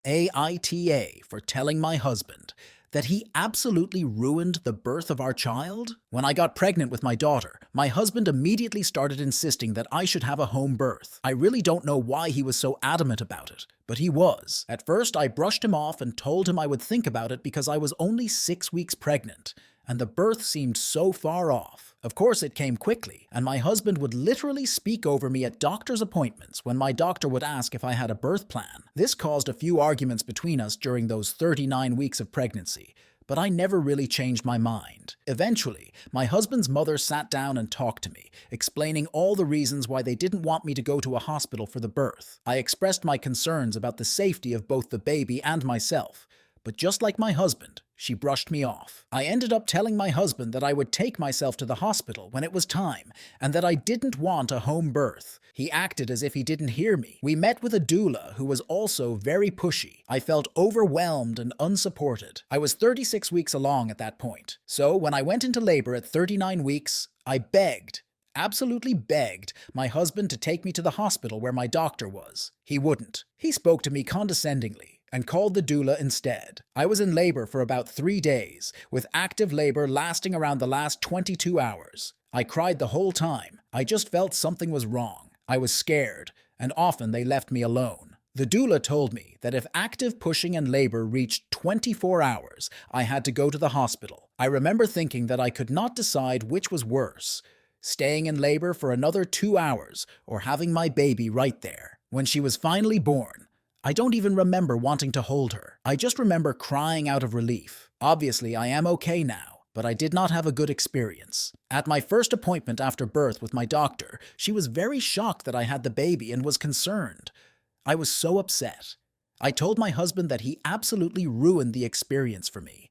Aita for telling my husband that he absolutely ruined the birth of our child? When I got pregnant with my daughter, my husband immediately started insisting that I should have a home birth. I really don't know why he was so adamant about it, but he was. At first, I brushed him off and told him I would think about it because I was only 6 weeks pregnant, and the birth seemed so far off. Of course, it came quickly, and my husband would literally speak over me at doctor's appointments when my doctor would ask if I had a birth plan. This caused a few arguments between us during those 39 weeks of pregnancy, but I never really changed my mind. Eventually, my husband's mother sat down and talked to me, explaining all the reasons why they didn't want me to go to a hospital for the birth. I expressed my concerns about the safety of both the baby and myself, but just like my husband, she brushed me off. I ended up telling my husband that I would take myself to the hospital when it was time, and that I didn't want a home birth. He acted as if he didn't hear me. We met with a doula who was also very pushy. I felt overwhelmed and unsupported. I was 36 weeks along at that point. So when I went into labor at 39 weeks, I begged, absolutely begged, my husband to take me to the hospital where my doctor was. He wouldn't. He spoke to me condescendingly and called the doula instead. I was in labor for about 3 days, with active labor lasting around the last 22 hours. I cried the whole time. I just felt something was wrong. I was scared, and often they left me alone. The doula told me that if active pushing and labor reached 24 hours, I had to go to the hospital. I remember thinking that I could not decide which was worse, staying in labor for another 2 hours or having my baby right there. When she was finally born, I don't even remember wanting to hold her. I just remember crying out of relief. Obviously, I am okay now, but I did not have a good experience. At my first appointment after birth with my doctor, she was very shocked that I had the baby and was concerned. I was so upset. I told my husband that he absolutely ruined the experience for me.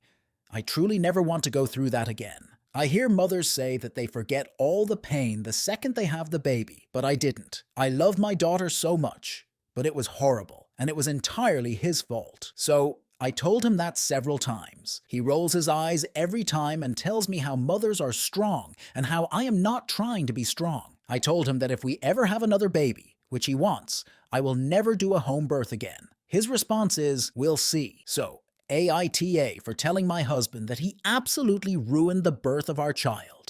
I truly never want to go through that again. I hear mothers say that they forget all the pain the second they have the baby, but I didn't. I love my daughter so much, but it was horrible, and it was entirely his fault. So I told him that several times. He rolls his eyes every time and tells me how mothers are strong and how I am not trying to be strong. I told him that if we ever have another baby, which he wants, I will never do a home birth again. His response is, "We'll see." So, AITA for telling my husband that he absolutely ruined the birth of our child.